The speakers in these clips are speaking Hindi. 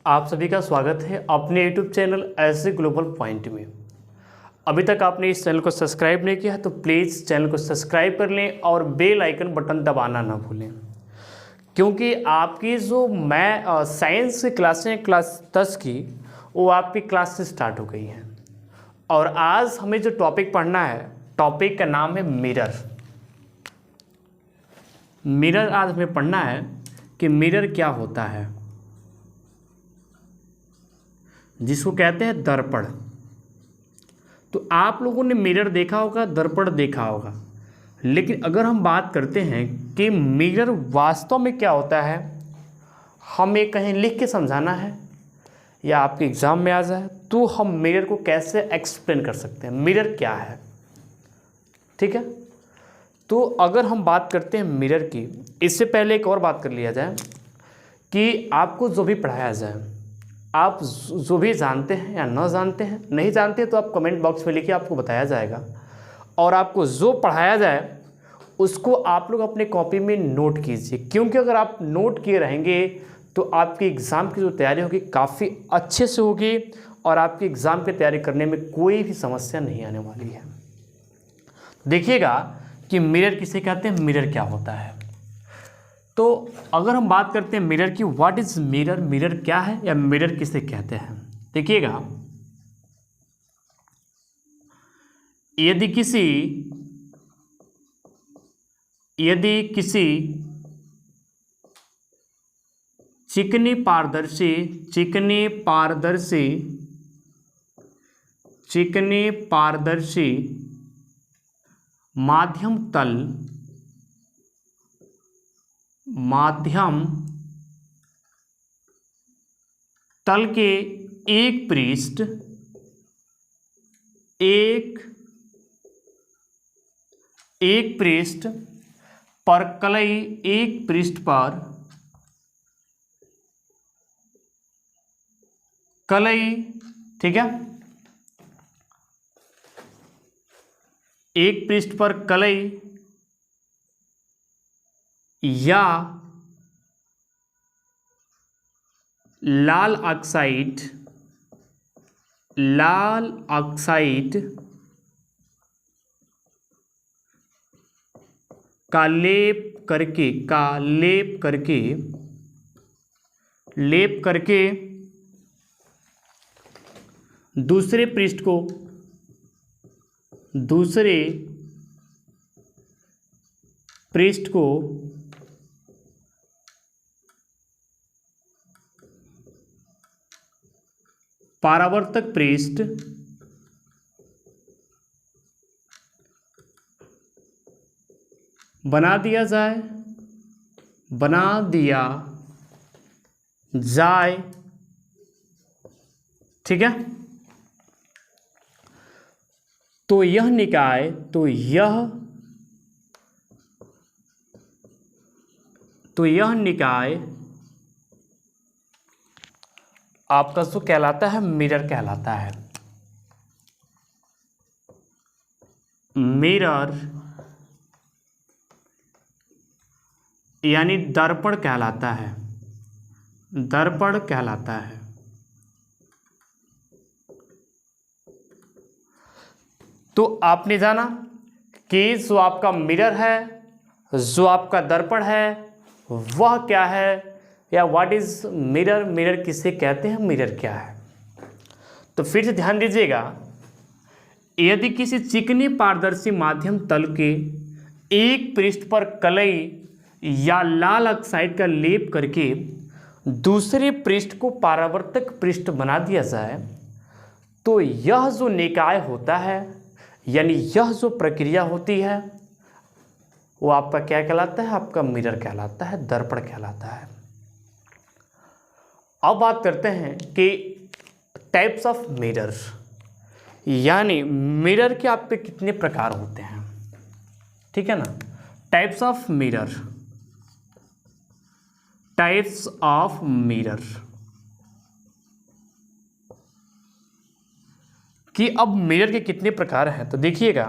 आप सभी का स्वागत है अपने YouTube चैनल ऐसे ग्लोबल पॉइंट में। अभी तक आपने इस चैनल को सब्सक्राइब नहीं किया है तो प्लीज़ चैनल को सब्सक्राइब कर लें और बेल आइकन बटन दबाना ना भूलें, क्योंकि आपकी जो साइंस की क्लासें क्लास 10 की वो आपकी क्लास से स्टार्ट हो गई हैं। और आज हमें जो टॉपिक पढ़ना है, टॉपिक का नाम है मिरर। मिरर आज हमें पढ़ना है कि मिरर क्या होता है, जिसको कहते हैं दर्पण। तो आप लोगों ने मिरर देखा होगा, दर्पण देखा होगा, लेकिन अगर हम बात करते हैं कि मिरर वास्तव में क्या होता है, हमें कहीं लिख के समझाना है या आपके एग्ज़ाम में आ जाए तो हम मिरर को कैसे एक्सप्लेन कर सकते हैं, मिरर क्या है। ठीक है, तो अगर हम बात करते हैं मिरर की, इससे पहले एक और बात कर लिया जाए कि आपको जो भी पढ़ाया जाए, आप जो भी जानते हैं या न जानते हैं, नहीं जानते तो आप कमेंट बॉक्स में लिखिए, आपको बताया जाएगा। और आपको जो पढ़ाया जाए उसको आप लोग अपने कॉपी में नोट कीजिए, क्योंकि अगर आप नोट किए रहेंगे तो आपकी एग्ज़ाम की जो तैयारी होगी काफ़ी अच्छे से होगी और आपकी एग्ज़ाम की तैयारी करने में कोई भी समस्या नहीं आने वाली है। देखिएगा कि मिरर किसे कहते हैं, मिरर क्या होता है। तो अगर हम बात करते हैं मिरर की, व्हाट इज मिरर, मिरर क्या है या मिरर किसे कहते हैं। देखिएगा, यदि किसी चिकनी पारदर्शी माध्यम तल के एक पृष्ठ पर कलई, एक पृष्ठ पर कलई, ठीक है, एक पृष्ठ पर कलई या लाल ऑक्साइड का लेप करके दूसरे पृष्ठ को परावर्तक पृष्ठ बना दिया जाए, ठीक है। तो यह निकाय आपका जो कहलाता है, मिरर कहलाता है। मिरर यानी दर्पण कहलाता है, तो आपने जाना कि जो आपका मिरर है, जो आपका दर्पण है, वह क्या है, या व्हाट इज मिरर, मिरर किसे कहते हैं, मिरर क्या है। तो फिर से ध्यान दीजिएगा, यदि किसी चिकनी पारदर्शी माध्यम तल के एक पृष्ठ पर कलई या लाल ऑक्साइड का लेप करके दूसरे पृष्ठ को परावर्तक पृष्ठ बना दिया जाए, तो यह जो निकाय होता है, यानी यह जो प्रक्रिया होती है, वो आपका क्या कहलाता है, आपका मिरर कहलाता है, दर्पण कहलाता है। अब बात करते हैं कि टाइप्स ऑफ मिरर, यानी मिरर के आप पे कितने प्रकार होते हैं, ठीक है ना। टाइप्स ऑफ मिरर कि अब मिरर के कितने प्रकार हैं, तो देखिएगा,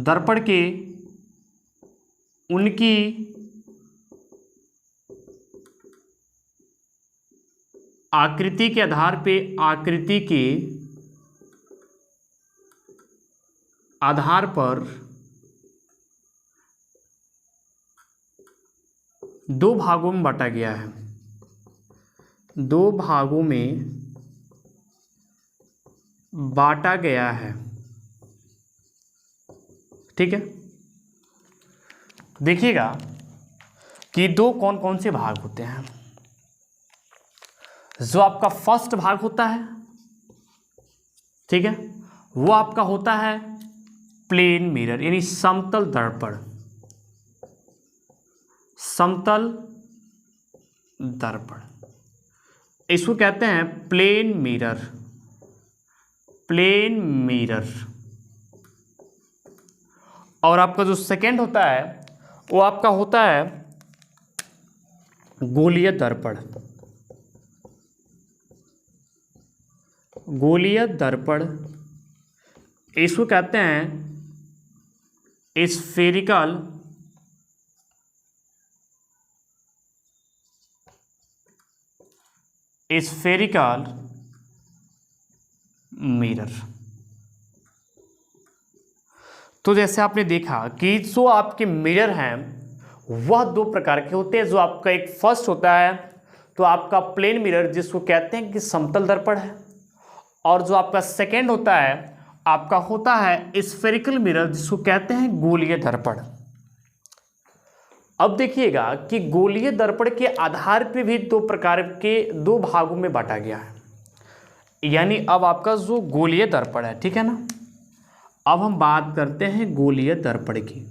दर्पण के उनकी आकृति के आधार पे दो भागों में बांटा गया है। दो भागों में बांटा गया है। ठीक है, देखिएगा कि दो कौन कौन से भाग होते हैं। जो आपका फर्स्ट भाग होता है, ठीक है, वो आपका होता है प्लेन मिरर यानी समतल दर्पण। समतल दर्पण इसको कहते हैं प्लेन मिरर। Plane mirror. और आपका जो सेकंड होता है वो आपका होता है गोलीय दर्पण। गोलीय दर्पण इसको कहते हैं स्फेरिकल मिरर। तो जैसे आपने देखा कि जो आपके मिरर हैं वह दो प्रकार के होते हैं। जो आपका एक फर्स्ट होता है तो आपका प्लेन मिरर जिसको कहते हैं कि समतल दर्पण है, और जो आपका सेकंड होता है आपका होता है स्फेरिकल मिरर जिसको कहते हैं गोलीय दर्पण। अब देखिएगा कि गोलीय दर्पण के आधार पे भी दो प्रकार के दो भागों में बांटा गया है। यानी अब आपका जो गोलीय दर्पण है, ठीक है ना, अब हम बात करते हैं गोलीय दर्पण की।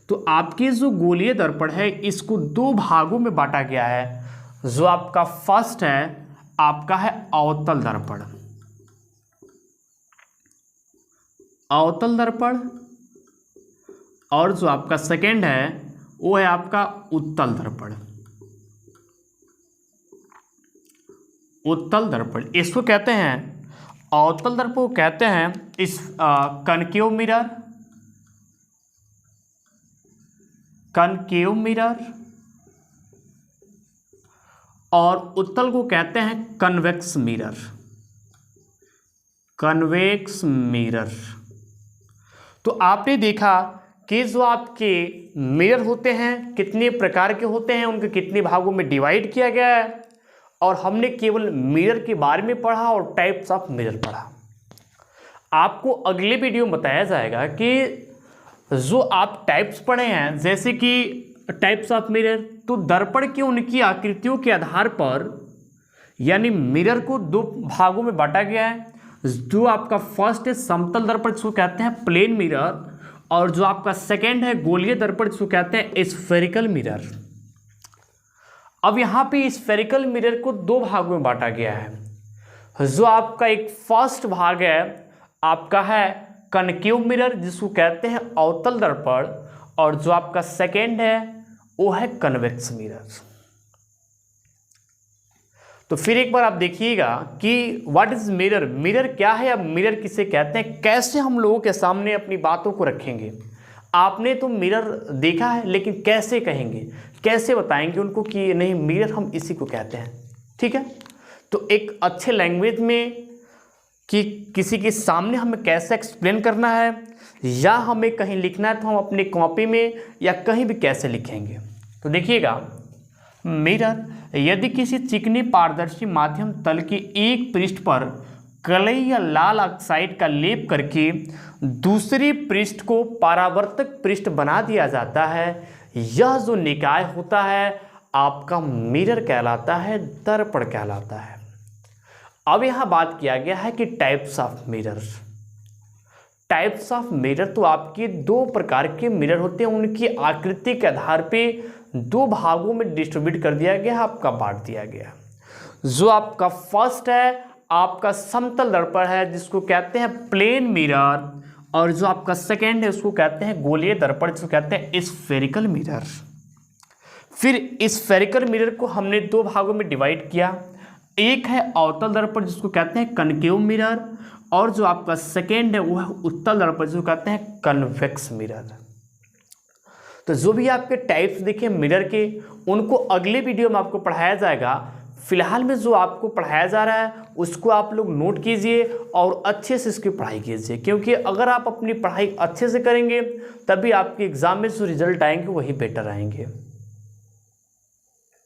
तो आपके जो गोलीय दर्पण है इसको दो भागों में बांटा गया है। जो आपका फर्स्ट है आपका है अवतल दर्पण। अवतल दर्पण। और जो आपका सेकंड है वो है आपका उत्तल दर्पण। उत्तल दर्पण इसको कहते हैं, अवतल दर्पण को कहते हैं इस कनकेव मिरर। Concave mirror. और उत्तल को कहते हैं कन्वेक्स मिरर। Convex mirror. तो आपने देखा कि जो आपके मिरर होते हैं कितने प्रकार के होते हैं, उनके कितने भागों में डिवाइड किया गया है, और हमने केवल मिरर के बारे में पढ़ा और टाइप्स ऑफ मिरर पढ़ा। आपको अगले वीडियो में बताया जाएगा कि जो आप टाइप्स पढ़े हैं, जैसे कि टाइप्स ऑफ मिरर, तो दर्पण की उनकी आकृतियों के आधार पर यानी मिरर को दो भागों में बांटा गया है। जो आपका फर्स्ट है समतल दर्पण जिसको कहते हैं प्लेन मिरर, और जो आपका सेकेंड है गोलीय दर्पण जिसको कहते हैं स्फेरिकल मिरर। अब यहाँ पे स्फेरिकल मिरर को दो भागों में बांटा गया है। जो आपका एक फर्स्ट भाग है आपका है कनकेव मिरर जिसको कहते हैं अवतल दर्पण, और जो आपका सेकेंड है वो है कन्वेक्स मिरर। तो फिर एक बार आप देखिएगा कि व्हाट इज मिरर। मिरर क्या है, अब मिरर किसे कहते हैं, कैसे हम लोगों के सामने अपनी बातों को रखेंगे। आपने तो मिरर देखा है लेकिन कैसे कहेंगे, कैसे बताएंगे उनको कि नहीं मिरर हम इसी को कहते हैं। ठीक है, तो एक अच्छे लैंग्वेज में कि किसी के सामने हमें कैसे एक्सप्लेन करना है, या हमें कहीं लिखना है तो हम अपनी कॉपी में या कहीं भी कैसे लिखेंगे। तो देखिएगा, मिरर यदि किसी चिकनी पारदर्शी माध्यम तल के एक पृष्ठ पर कलई या लाल ऑक्साइड का लेप करके दूसरे पृष्ठ को परावर्तक पृष्ठ बना दिया जाता है, यह जो निकाय होता है आपका मिरर कहलाता है, दर्पण कहलाता है। अब यहाँ बात किया गया है कि types of mirror. Types of mirror तो आपके दो प्रकार के मिरर होते हैं, उनकी आकृति के आधार पे दो भागों में डिस्ट्रीब्यूट कर दिया गया, आपका बांट दिया गया। जो आपका फर्स्ट है आपका समतल दर्पण है जिसको कहते हैं प्लेन मिरर, और जो आपका सेकेंड है उसको कहते हैं गोलीय दर्पण जिसको कहते हैं स्फेरिकल मिरर। फिर स्फेरिकल मिरर को हमने दो भागों में डिवाइड किया। एक है अवतल दर्पण जिसको कहते हैं कनकेव मिरर, और जो आपका सेकेंड है वो है उत्तल दर्पण जिसको कहते हैं कन्वेक्स मिरर। तो जो भी आपके टाइप्स देखे मिरर के, उनको अगले वीडियो में आपको पढ़ाया जाएगा। फिलहाल में जो आपको पढ़ाया जा रहा है उसको आप लोग नोट कीजिए और अच्छे से इसकी पढ़ाई कीजिए, क्योंकि अगर आप अपनी पढ़ाई अच्छे से करेंगे तभी आपके एग्जाम में जो रिजल्ट आएंगे वही बेटर आएंगे।